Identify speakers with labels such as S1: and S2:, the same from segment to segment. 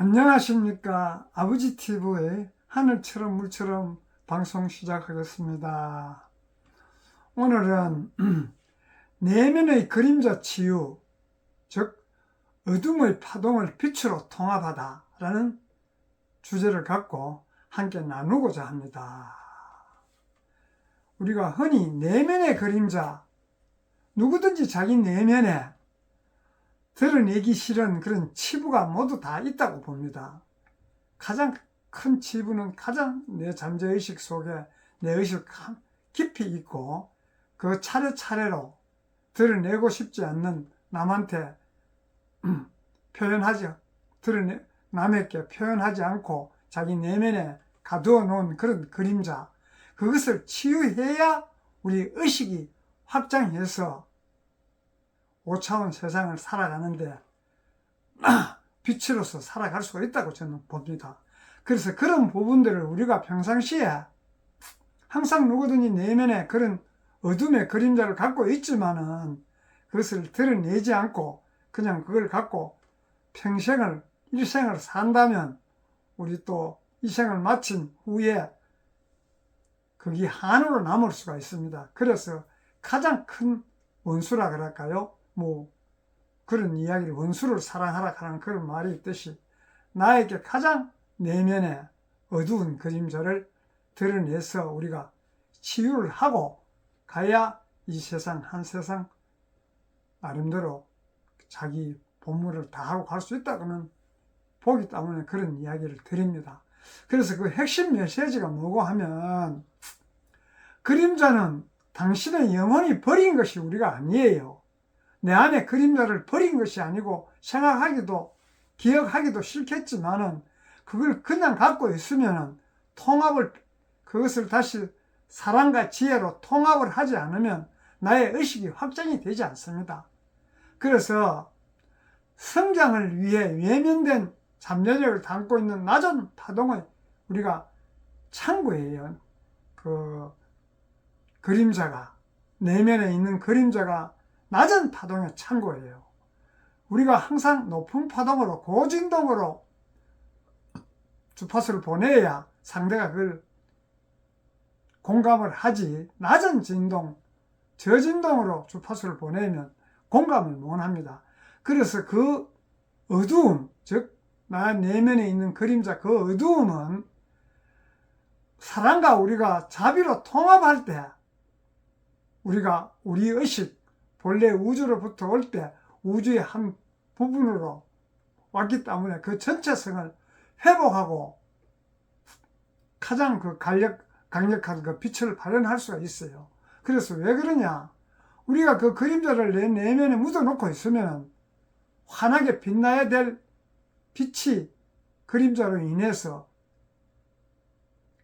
S1: 안녕하십니까. 아버지TV의 하늘처럼 물처럼 방송 시작하겠습니다. 오늘은 내면의 그림자 치유, 즉 어둠의 파동을 빛으로 통합하다 라는 주제를 갖고 함께 나누고자 합니다. 우리가 흔히 내면의 그림자, 누구든지 자기 내면에 드러내기 싫은 그런 치부가 모두 다 있다고 봅니다. 가장 큰 치부는 가장 내 잠재의식 속에 내 의식 깊이 있고 그 차례차례로 드러내고 싶지 않는 남한테 남에게 표현하지 않고 자기 내면에 가두어 놓은 그런 그림자, 그것을 치유해야 우리 의식이 확장해서 5차원 세상을 살아가는데 빛으로서 살아갈 수가 있다고 저는 봅니다. 그래서 그런 부분들을 우리가 평상시에 항상 누구든지 내면에 그런 어둠의 그림자를 갖고 있지만은 그것을 드러내지 않고 그냥 그걸 갖고 일생을 산다면 우리 또 이 생을 마친 후에 그게 한으로 남을 수가 있습니다. 그래서 가장 큰 원수라 그럴까요? 그런 이야기를 원수를 사랑하라 하는 그런 말이 있듯이 나에게 가장 내면에 어두운 그림자를 드러내서 우리가 치유를 하고 가야 이 세상 한 세상 나름대로 자기 본분을 다하고 갈 수 있다고는 보기 때문에 그런 이야기를 드립니다. 그래서 그 핵심 메시지가 뭐고 하면 그림자는 당신의 영혼이 버린 것이 우리가 아니에요. 내 안에 그림자를 버린 것이 아니고 생각하기도 기억하기도 싫겠지만은 그걸 그냥 갖고 있으면은 그것을 다시 사랑과 지혜로 통합을 하지 않으면 나의 의식이 확장이 되지 않습니다. 그래서 성장을 위해 외면된 잠재력을 담고 있는 낮은 파동의 우리가 창구예요. 그 그림자가, 내면에 있는 그림자가 낮은 파동의 창고예요. 우리가 항상 높은 파동으로 고진동으로 주파수를 보내야 상대가 그걸 공감을 하지, 낮은 진동, 저진동으로 주파수를 보내면 공감을 못 합니다. 그래서 그 어두움, 즉 나 내면에 있는 그림자, 그 어두움은 사랑과 우리가 자비로 통합할 때 우리가 우리 의식, 본래 우주로부터 올 때 우주의 한 부분으로 왔기 때문에 그 전체성을 회복하고 가장 강력한 그 빛을 발현할 수가 있어요. 그래서 왜 그러냐? 우리가 그 그림자를 내 내면에 묻어놓고 있으면 환하게 빛나야 될 빛이 그림자로 인해서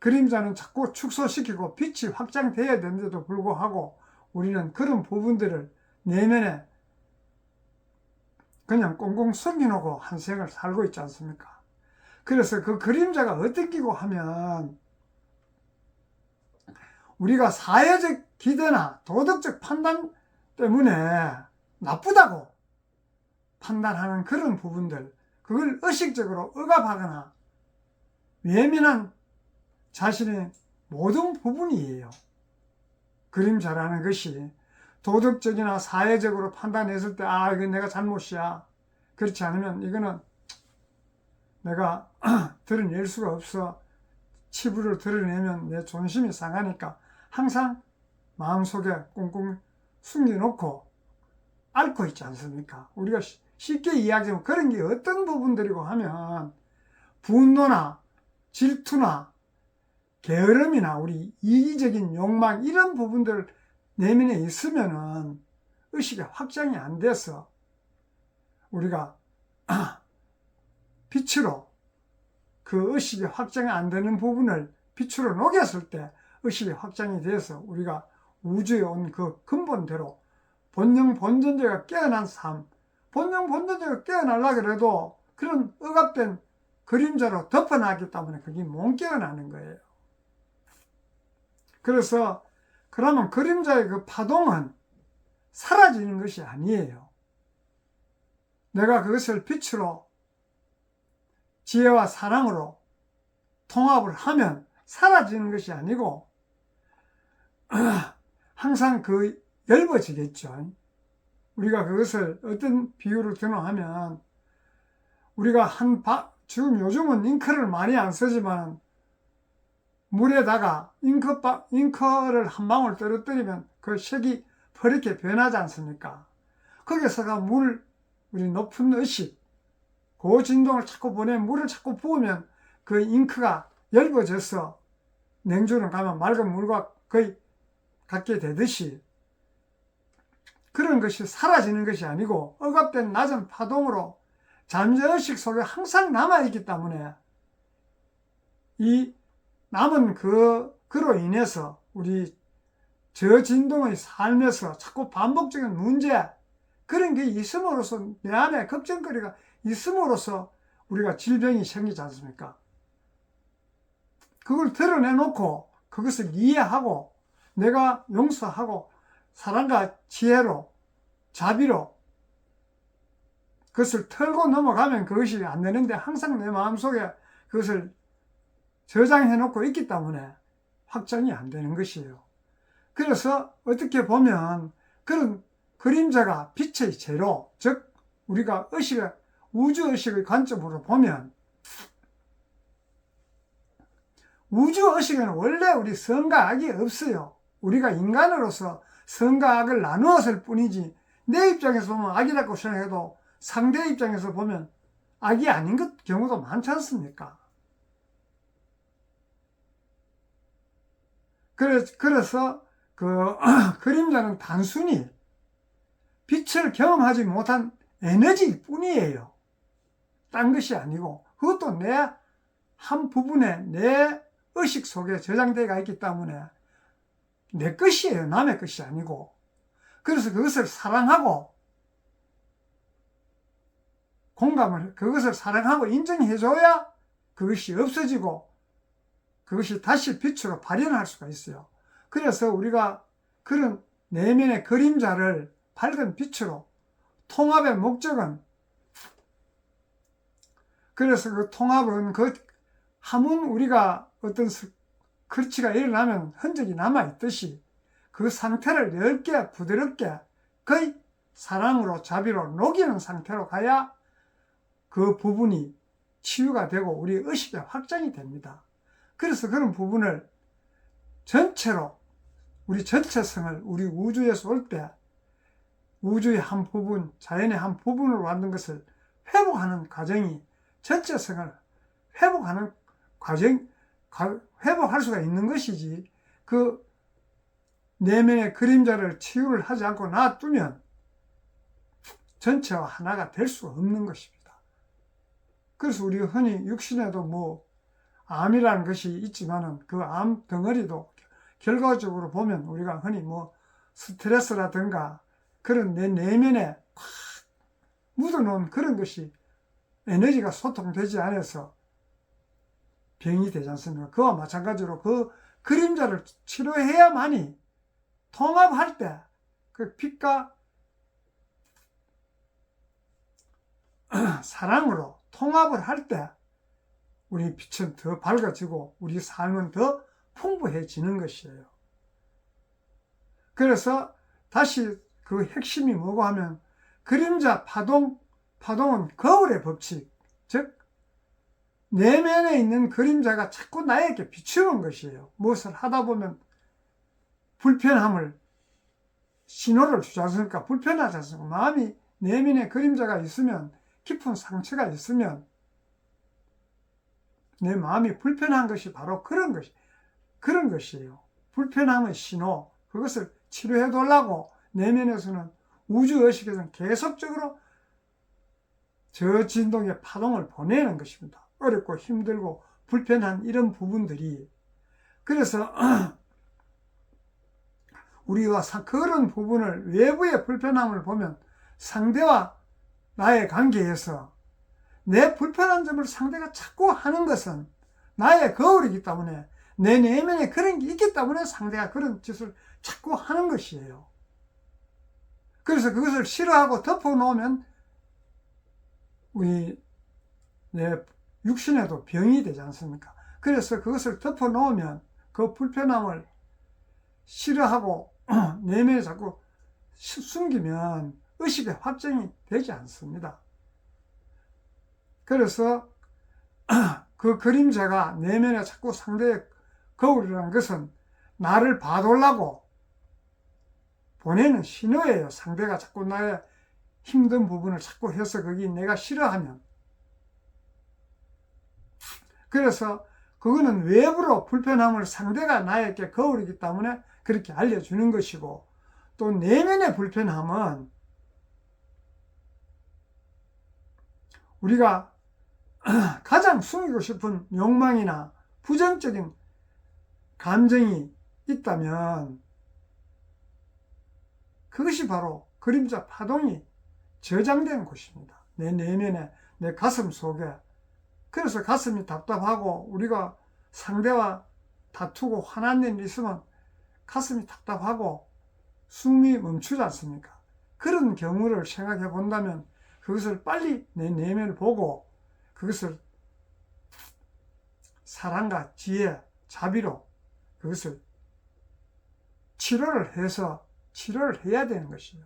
S1: 그림자는 자꾸 축소시키고 빛이 확장돼야 되는데도 불구하고 우리는 그런 부분들을 내면에 그냥 꽁꽁 숨겨놓고 한 생을 살고 있지 않습니까? 그래서 그 그림자가 어떤 기고 하면 우리가 사회적 기대나 도덕적 판단 때문에 나쁘다고 판단하는 그런 부분들, 그걸 의식적으로 억압하거나 외면한 자신의 모든 부분이에요. 그림자라는 것이 도덕적이나 사회적으로 판단했을 때 이건 내가 잘못이야. 그렇지 않으면 이거는 내가 드러낼 수가 없어. 치부를 드러내면 내 존심이 상하니까 항상 마음속에 꽁꽁 숨겨놓고 앓고 있지 않습니까? 우리가 쉽게 이야기하면 그런 게 어떤 부분들이고 하면 분노나 질투나 게으름이나 우리 이기적인 욕망 이런 부분들 내면에 있으면은 의식이 확장이 안 돼서 우리가 빛으로 그 의식이 확장이 안 되는 부분을 빛으로 녹였을 때 의식이 확장이 돼서 우리가 우주에 온 그 근본대로 본능 본전제가 깨어난 삶, 본능 본전제가 깨어나려고 그래도 그런 억압된 그림자로 덮어놨기 때문에 그게 못 깨어나는 거예요. 그래서 그러면 그림자의 그 파동은 사라지는 것이 아니에요. 내가 그것을 빛으로 지혜와 사랑으로 통합을 하면 사라지는 것이 아니고 항상 얇아지겠죠. 우리가 그것을 어떤 비유를 드나 하면 우리가 지금 요즘은 잉크를 많이 안 쓰지만 물에다가 잉크를 한 방울 떨어뜨리면 그 색이 퍼렇게 변하지 않습니까? 거기서가 우리 높은 의식, 고진동을 자꾸 물을 자꾸 부으면 그 잉크가 얇아져서 냉주를 가면 맑은 물과 거의 같게 되듯이 그런 것이 사라지는 것이 아니고 억압된 낮은 파동으로 잠재의식 속에 항상 남아있기 때문에 이 남은 그로 인해서 우리 저진동의 삶에서 자꾸 반복적인 문제, 그런 게 있음으로써 내 안에 걱정거리가 있음으로써 우리가 질병이 생기지 않습니까? 그걸 드러내놓고 그것을 이해하고 내가 용서하고 사랑과 지혜로 자비로 그것을 털고 넘어가면 그것이 안 되는데 항상 내 마음속에 그것을 저장해 놓고 있기 때문에 확장이 안 되는 것이에요. 그래서 어떻게 보면 그런 그림자가 빛의 재료, 즉 우리가 우주의식의 관점으로 보면 우주의식에는 원래 우리 선과 악이 없어요. 우리가 인간으로서 선과 악을 나누었을 뿐이지 내 입장에서 보면 악이라고 생각해도 상대 입장에서 보면 악이 아닌 경우도 많지 않습니까? 그래서 그림자는 단순히 빛을 경험하지 못한 에너지일 뿐이에요. 딴 것이 아니고 그것도 내 한 부분에 내 의식 속에 저장되어 있기 때문에 내 것이에요. 남의 것이 아니고. 그래서 그것을 사랑하고 그것을 사랑하고 인정해줘야 그것이 없어지고 그것이 다시 빛으로 발현할 수가 있어요. 그래서 우리가 그런 내면의 그림자를 밝은 빛으로 통합의 목적은 그래서 그 통합은 하문 우리가 어떤 크리치가 일어나면 흔적이 남아있듯이 그 상태를 얇게 부드럽게 거의 사랑으로 자비로 녹이는 상태로 가야 그 부분이 치유가 되고 우리 의식의 확장이 됩니다. 그래서 그런 부분을 전체로 우리 전체성을 우리 우주에서 올 때 우주의 한 부분, 자연의 한 부분으로 만든 것을 회복하는 과정이 전체성을 회복하는 회복할 수가 있는 것이지 그 내면의 그림자를 치유를 하지 않고 놔두면 전체와 하나가 될 수가 없는 것입니다. 그래서 우리가 흔히 육신에도 암이라는 것이 있지만은 그 암 덩어리도 결과적으로 보면 우리가 흔히 스트레스라든가 그런 내 내면에 꽉 묻어놓은 그런 것이 에너지가 소통되지 않아서 병이 되지 않습니까? 그와 마찬가지로 그 그림자를 치료해야만이 통합할 때 그 빛과 사랑으로 통합을 할 때 우리 빛은 더 밝아지고 우리 삶은 더 풍부해지는 것이에요. 그래서 다시 그 핵심이 뭐고 하면 그림자 파동은 거울의 법칙, 즉 내면에 있는 그림자가 자꾸 나에게 비추는 것이에요. 무엇을 하다 보면 불편함을 신호를 주지 않습니까? 불편하지 않습니까? 마음이 내면에 그림자가 있으면 깊은 상처가 있으면 내 마음이 불편한 것이 바로 그런 것이에요. 불편함의 신호, 그것을 치료해 달라고 내면에서는 우주의식에서는 계속적으로 저진동의 파동을 보내는 것입니다. 어렵고 힘들고 불편한 이런 부분들이. 그래서 우리가 그런 부분을 외부의 불편함을 보면 상대와 나의 관계에서 내 불편한 점을 상대가 자꾸 하는 것은 나의 거울이기 때문에 내 내면에 그런 게 있기 때문에 상대가 그런 짓을 자꾸 하는 것이에요. 그래서 그것을 싫어하고 덮어놓으면 내 육신에도 병이 되지 않습니까? 그래서 그것을 덮어 놓으면 그 불편함을 싫어하고 내면에 자꾸 숨기면 의식의 확정이 되지 않습니다. 그래서 그 그림자가 내면에 자꾸 상대의 거울이라는 것은 나를 봐달라고 보내는 신호예요. 상대가 자꾸 나의 힘든 부분을 자꾸 해서 거기 내가 싫어하면. 그래서 그거는 외부로 불편함을 상대가 나에게 거울이기 때문에 그렇게 알려주는 것이고, 또 내면의 불편함은 우리가 가장 숨기고 싶은 욕망이나 부정적인 감정이 있다면 그것이 바로 그림자 파동이 저장된 곳입니다. 내 내면에, 내 가슴 속에. 그래서 가슴이 답답하고 우리가 상대와 다투고 화난 일 있으면 가슴이 답답하고 숨이 멈추지 않습니까? 그런 경우를 생각해 본다면 그것을 빨리 내 내면을 보고 그것을 사랑과 지혜, 자비로 그것을 치료를 해야 되는 것이에요.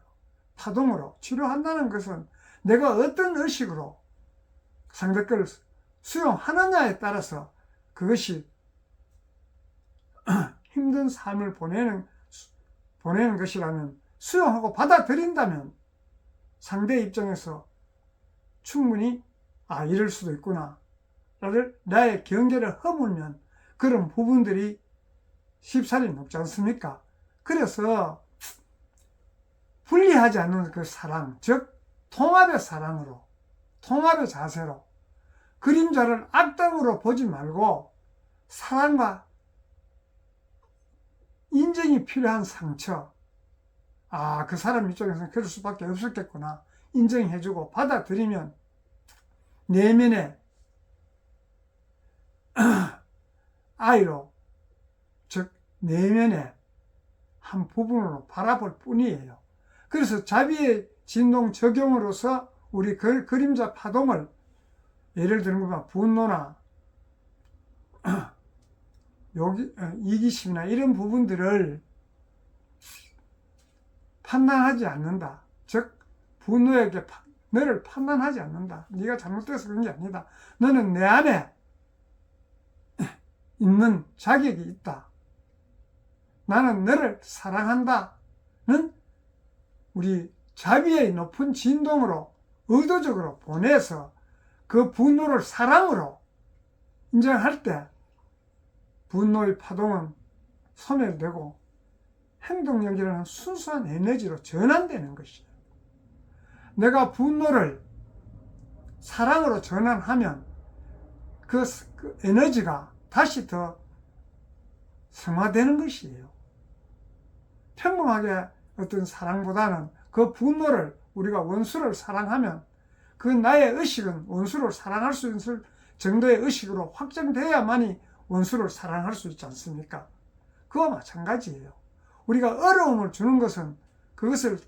S1: 파동으로 치료한다는 것은 내가 어떤 의식으로 상대 걸 수용하느냐에 따라서 그것이 힘든 삶을 보내는 것이라면, 수용하고 받아들인다면 상대 입장에서 충분히 이럴 수도 있구나 나의 경계를 허물면 그런 부분들이 쉽사리 높지 않습니까? 그래서 분리하지 않는 그 사랑, 즉 통합의 사랑으로, 통합의 자세로 그림자를 악당으로 보지 말고 사랑과 인정이 필요한 상처, 그 사람 입장에서는 그럴 수밖에 없었겠구나 인정해주고 받아들이면 내면의 아이로, 즉 내면의 한 부분으로 바라볼 뿐이에요. 그래서 자비의 진동 적용으로서 우리 그림자 파동을, 예를 들면 분노나 이기심이나 이런 부분들을 판단하지 않는다. 즉 분노에게 너를 판단하지 않는다. 네가 잘못돼서 그런 게 아니다. 너는 내 안에 있는 자격이 있다. 나는 너를 사랑한다는 우리 자비의 높은 진동으로 의도적으로 보내서 그 분노를 사랑으로 인정할 때 분노의 파동은 소멸되고 행동력이라는 순수한 에너지로 전환되는 것이에요. 내가 분노를 사랑으로 전환하면 그 에너지가 다시 더 성화되는 것이에요. 평범하게 어떤 사랑보다는 그 분노를, 우리가 원수를 사랑하면 그 나의 의식은 원수를 사랑할 수 있을 정도의 의식으로 확정돼야만이 원수를 사랑할 수 있지 않습니까? 그와 마찬가지예요. 우리가 어려움을 주는 것은 그것을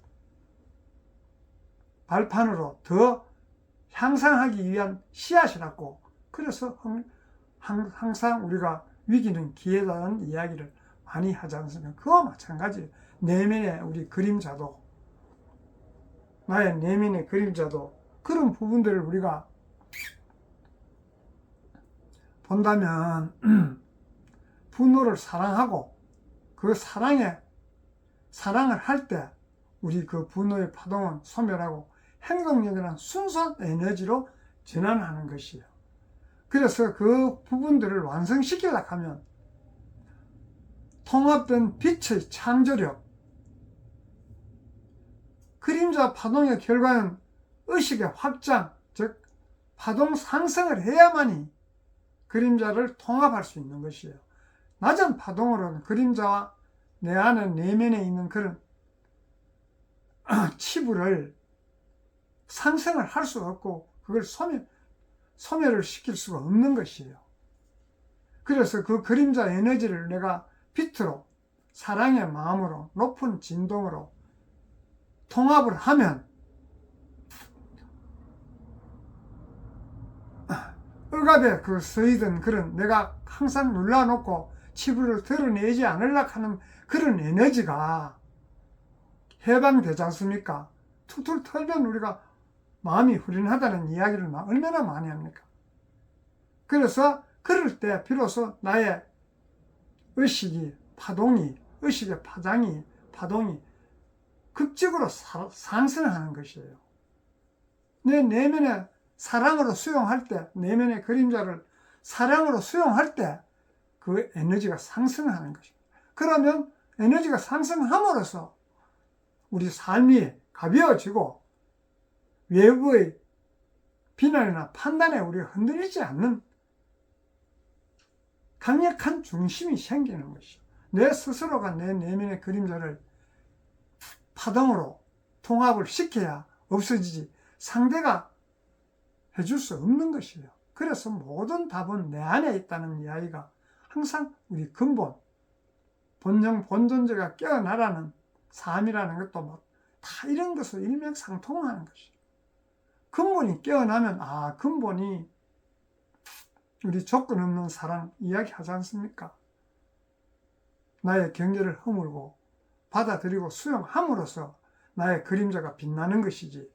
S1: 발판으로 더 향상하기 위한 씨앗이라고, 그래서 항상 우리가 위기는 기회라는 이야기를 많이 하지 않습니까? 그와 마찬가지예요. 내면의 우리 그림자도, 나의 내면의 그림자도 그런 부분들을 우리가 본다면 분노를 사랑하고 그 사랑을 할 때 우리 그 분노의 파동은 소멸하고 행동력이란 순수한 에너지로 전환하는 것이에요. 그래서 그 부분들을 완성시키려고 하면 통합된 빛의 창조력, 그림자 파동의 결과는 의식의 확장, 즉 파동 상승을 해야만이 그림자를 통합할 수 있는 것이에요. 낮은 파동으로는 그림자와 내 안에 내면에 있는 그런 치부를 상승을 할 수 없고 그걸 소멸을 시킬 수가 없는 것이에요. 그래서 그 그림자 에너지를 내가 빛으로, 사랑의 마음으로, 높은 진동으로 통합을 하면 홀갑에 그 쓰이던 그런 내가 항상 눌러놓고 치부를 드러내지 않으려고 하는 그런 에너지가 해방되지 않습니까? 툭툭 털면 우리가 마음이 후련하다는 이야기를 얼마나 많이 합니까? 그래서 그럴 때 비로소 나의 의식의 파동이 극적으로 상승하는 것이에요. 내 내면의 사랑으로 수용할 때, 내면의 그림자를 사랑으로 수용할 때 그 에너지가 상승하는 것입니다. 그러면 에너지가 상승함으로써 우리 삶이 가벼워지고 외부의 비난이나 판단에 우리가 흔들리지 않는 강력한 중심이 생기는 것이죠. 내 스스로가 내 내면의 그림자를 파동으로 통합을 시켜야 없어지지 상대가 해줄 수 없는 것이에요. 그래서 모든 답은 내 안에 있다는 이야기가 항상 우리 근본, 본영, 본존재가 깨어나라는 삶이라는 것도 다 이런 것을 일맥상통하는 것이에요. 근본이 깨어나면 근본이 우리 조건 없는 사랑 이야기하지 않습니까? 나의 경계를 허물고 받아들이고 수용함으로써 나의 그림자가 빛나는 것이지,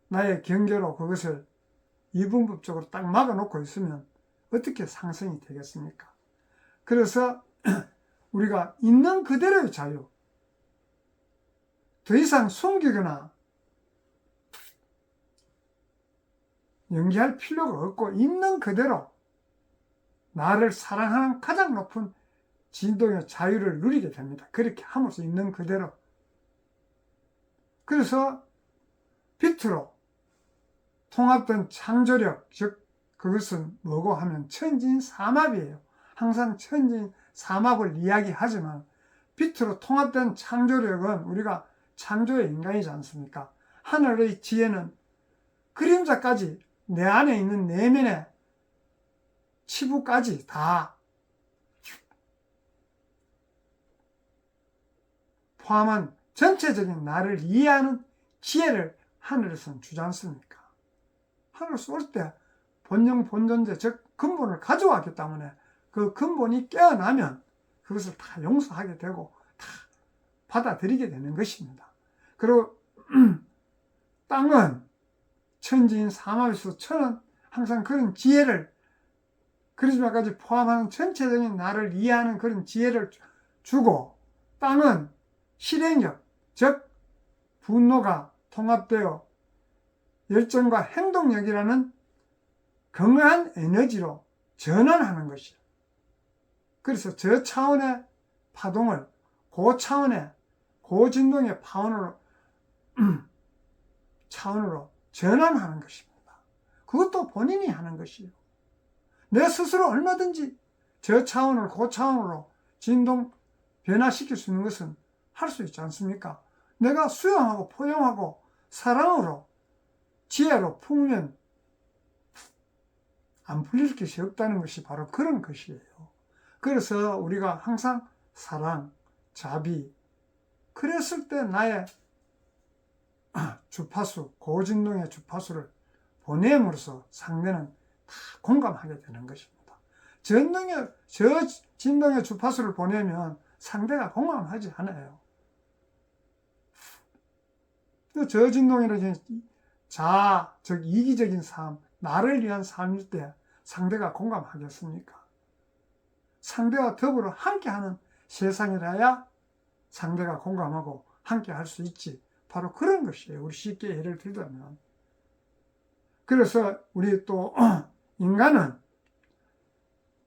S1: 나의 경계로 그것을 이분법적으로 딱 막아놓고 있으면 어떻게 상승이 되겠습니까? 그래서 우리가 있는 그대로의 자유, 더 이상 숨기거나 연기할 필요가 없고 있는 그대로 나를 사랑하는 가장 높은 진동의 자유를 누리게 됩니다. 그렇게 함으로써 있는 그대로. 그래서 빛으로 통합된 창조력, 즉 그것은 뭐고 하면 천진삼합이에요. 항상 천진삼합을 이야기하지만 빛으로 통합된 창조력은 우리가 창조의 인간이지 않습니까? 하늘의 지혜는 그림자까지 내 안에 있는 내면의 치부까지 다 포함한 전체적인 나를 이해하는 지혜를 하늘에서는 주지 않습니까? 하늘 쏠 때 본영, 본존재, 즉 근본을 가져왔기 때문에 그 근본이 깨어나면 그것을 다 용서하게 되고 다 받아들이게 되는 것입니다. 그리고 땅은 천진삼합에서 천은 항상 그런 지혜를, 그리스마까지 포함하는 전체적인 나를 이해하는 그런 지혜를 주고, 땅은 실행력, 즉 분노가 통합되어 열정과 행동력이라는 건강한 에너지로 전환하는 것이에요. 그래서 저 차원의 파동을 고차원의 고진동의 차원으로 전환하는 것입니다. 그것도 본인이 하는 것이에요. 내 스스로 얼마든지 저 차원을 고차원으로 진동 변화시킬 수 있는 것은 할 수 있지 않습니까? 내가 수용하고 포용하고 사랑으로 지혜로 품으면 안 풀릴 것이 없다는 것이 바로 그런 것이에요. 그래서 우리가 항상 사랑, 자비, 그랬을 때 나의 주파수, 고진동의 주파수를 보냄으로써 상대는 다 공감하게 되는 것입니다. 저 진동의 주파수를 보내면 상대가 공감하지 않아요. 저 진동이라는 즉 이기적인 삶, 나를 위한 삶일 때 상대가 공감하겠습니까? 상대와 더불어 함께하는 세상이라야 상대가 공감하고 함께할 수 있지. 바로 그런 것이에요. 우리 쉽게 예를 들자면. 그래서 우리 또 인간은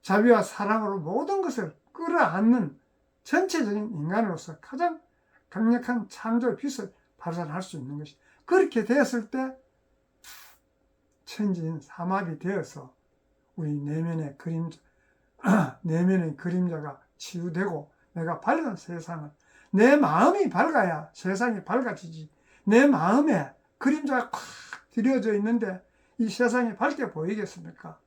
S1: 자비와 사랑으로 모든 것을 끌어안는 전체적인 인간으로서 가장 강력한 창조의 빛을 발산할 수 있는 것이, 그렇게 되었을 때 천진삼합이 되어서 우리 내면의 그림자가 치유되고 내가 밝은 세상을, 내 마음이 밝아야 세상이 밝아지지. 내 마음에 그림자가 콱 들여져 있는데 이 세상이 밝게 보이겠습니까?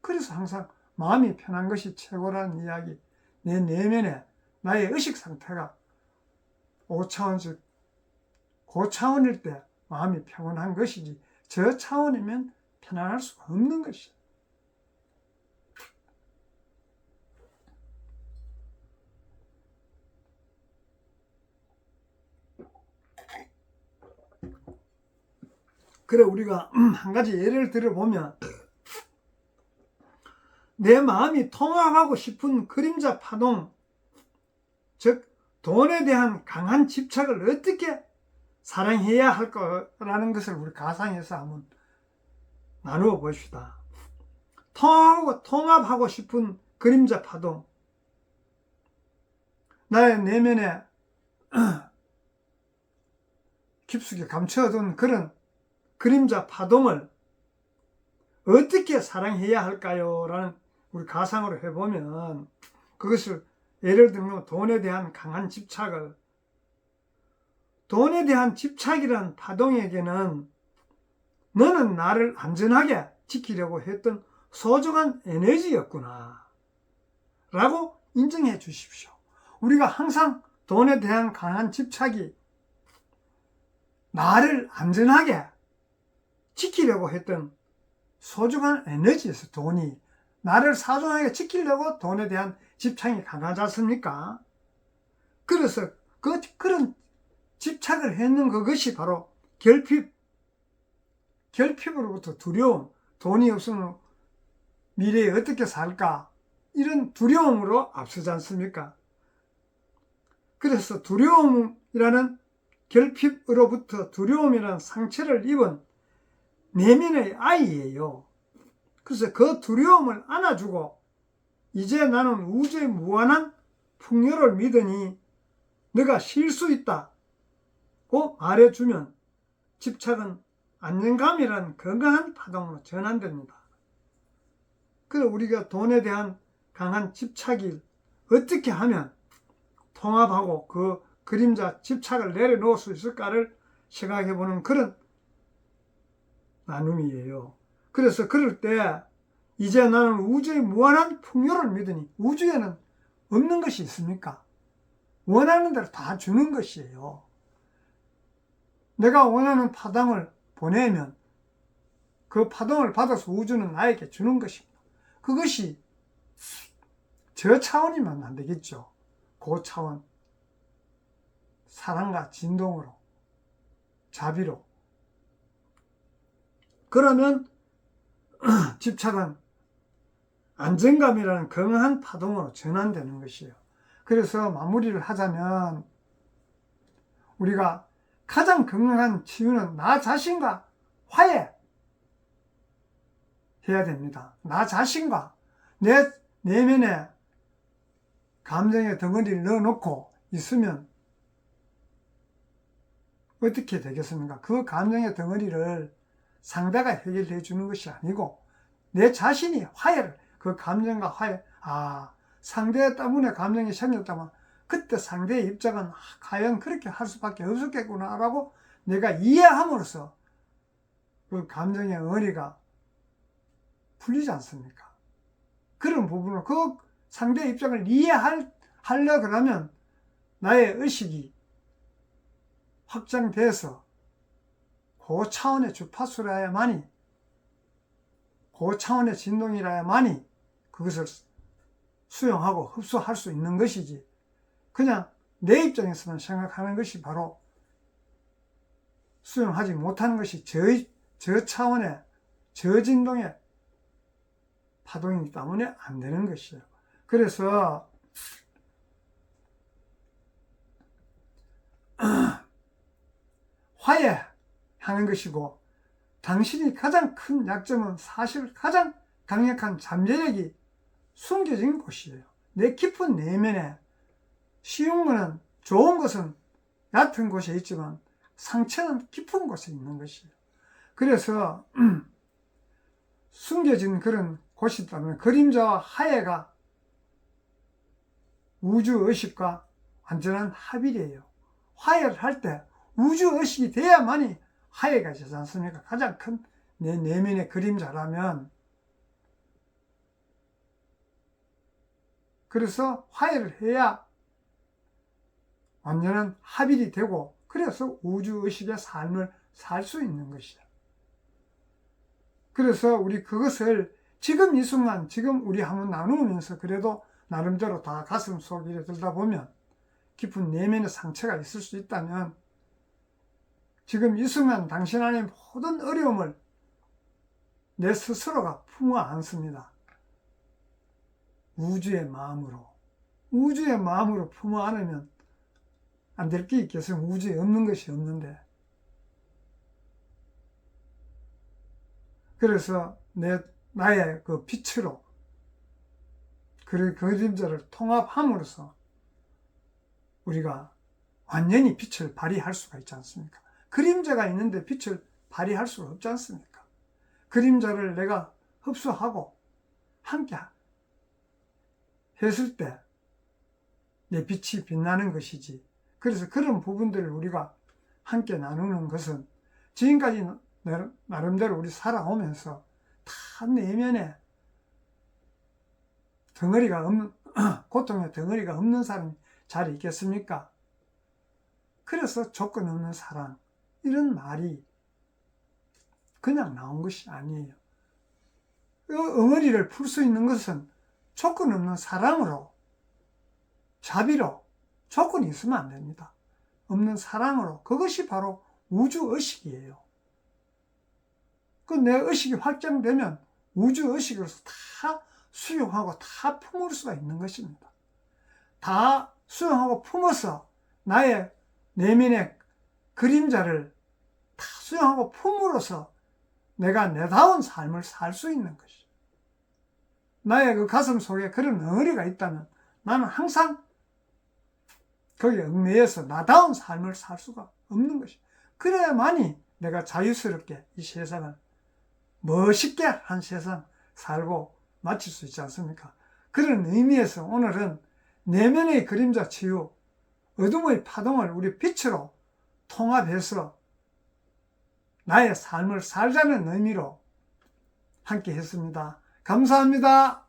S1: 그래서 항상 마음이 편한 것이 최고라는 이야기, 내 내면에 나의 의식 상태가 5차원적 고차원일 때 마음이 평온한 것이지, 저 차원이면 편안할 수가 없는 것이야. 그래, 우리가 한 가지 예를 들어보면, 내 마음이 통합하고 싶은 그림자 파동, 즉 돈에 대한 강한 집착을 어떻게 사랑해야 할 거라는 것을 우리 가상에서 한번 나누어 봅시다. 통합하고 싶은 그림자 파동, 나의 내면에 깊숙이 감춰둔 그런 그림자 파동을 어떻게 사랑해야 할까요? 라는 우리 가상으로 해보면, 그것을 예를 들면 돈에 대한 강한 집착을, 돈에 대한 집착이란 파동에게는 너는 나를 안전하게 지키려고 했던 소중한 에너지였구나 라고 인정해 주십시오. 우리가 항상 돈에 대한 강한 집착이 나를 안전하게 지키려고 했던 소중한 에너지에서, 돈이 나를 사소하게 지키려고 돈에 대한 집착이 강하지 않습니까? 그래서 그런 집착을 했는 그것이 바로 결핍으로부터 두려움, 돈이 없으면 미래에 어떻게 살까, 이런 두려움으로 앞서지 않습니까? 그래서 두려움이라는, 결핍으로부터 두려움이라는 상처를 입은 내면의 아이예요. 그래서 그 두려움을 안아주고, 이제 나는 우주의 무한한 풍요를 믿으니 너가 쉴 수 있다고 말해주면 집착은 안정감이라는 건강한 파동으로 전환됩니다. 그래서 우리가 돈에 대한 강한 집착이 어떻게 하면 통합하고 그 그림자 집착을 내려놓을 수 있을까를 생각해보는 그런 나눔이에요. 그래서 그럴 때, 이제 나는 우주의 무한한 풍요를 믿으니, 우주에는 없는 것이 있습니까? 원하는 대로 다 주는 것이에요. 내가 원하는 파동을 보내면 그 파동을 받아서 우주는 나에게 주는 것입니다. 그것이 저 차원이면 안 되겠죠. 고차원, 사랑과 진동으로, 자비로. 그러면 집착은 안정감이라는 건강한 파동으로 전환되는 것이에요. 그래서 마무리를 하자면, 우리가 가장 건강한 치유는 나 자신과 화해 해야 됩니다. 나 자신과 내 내면에 감정의 덩어리를 넣어놓고 있으면 어떻게 되겠습니까? 그 감정의 덩어리를 상대가 해결해 주는 것이 아니고 내 자신이 화해를, 그 감정과 화해, 상대 때문에 감정이 생겼다면 그때 상대의 입장은 과연 그렇게 할 수밖에 없었겠구나 라고 내가 이해함으로써 그 감정의 어리가 풀리지 않습니까? 그런 부분을, 그 상대의 입장을 이해하려 그러면 나의 의식이 확장돼서 그 차원의 주파수라야만이, 그 차원의 진동이라야만이 그것을 수용하고 흡수할 수 있는 것이지, 그냥 내 입장에서만 생각하는 것이 바로 수용하지 못하는 것이 저 차원의, 저 진동의 파동이기 때문에 안 되는 것이에요. 그래서 화해하는 것이고, 당신이 가장 큰 약점은 사실 가장 강력한 잠재력이 숨겨진 곳이에요. 내 깊은 내면에 쉬운 것은, 좋은 것은 얕은 곳에 있지만 상처는 깊은 곳에 있는 것이에요. 그래서 숨겨진 그런 곳이 있다면 그림자와 화해가 우주의식과 완전한 합일이에요. 화해를 할 때 우주의식이 돼야만이 화해가 되지 않습니까? 가장 큰 내 내면의 그림자라면. 그래서 화해를 해야 완전한 합일이 되고, 그래서 우주의식의 삶을 살 수 있는 것이야. 그래서 우리 그것을 지금 이 순간, 지금 우리 한번 나누면서 그래도 나름대로 다 가슴 속에 들다 보면 깊은 내면의 상처가 있을 수 있다면 지금 이 순간 당신 안에 모든 어려움을 내 스스로가 품어 안습니다. 우주의 마음으로 품어 안으면 안 될 게 있겠어요. 우주에 없는 것이 없는데. 그래서 나의 그 빛으로 그 그림자를 통합함으로써 우리가 완전히 빛을 발휘할 수가 있지 않습니까? 그림자가 있는데 빛을 발휘할 수가 없지 않습니까? 그림자를 내가 흡수하고 함께 했을 때 내 빛이 빛나는 것이지. 그래서 그런 부분들을 우리가 함께 나누는 것은 지금까지 나름대로 우리 살아오면서 다 내면에 덩어리가 없는, 고통의 덩어리가 없는 사람이 잘 있겠습니까? 그래서 조건 없는 사랑, 이런 말이 그냥 나온 것이 아니에요. 엉어리를 풀 수 있는 것은 조건 없는 사랑으로, 자비로, 조건이 있으면 안 됩니다. 없는 사랑으로, 그것이 바로 우주의식이에요. 그 내 의식이 확장되면 우주의식으로서 다 수용하고 다 품을 수가 있는 것입니다. 다 수용하고 품어서 나의 내면의 그림자를 다 수용하고 품으로써 내가 내다운 삶을 살 수 있는 것이죠. 나의 그 가슴 속에 그런 덩어리가 있다면 나는 항상 거기에 얽매여서 나다운 삶을 살 수가 없는 것이죠. 그래야만이 내가 자유스럽게 이 세상을 멋있게 한 세상 살고 마칠 수 있지 않습니까? 그런 의미에서 오늘은 내면의 그림자 치유, 어둠의 파동을 우리 빛으로 통합해서 나의 삶을 살자는 의미로 함께 했습니다. 감사합니다.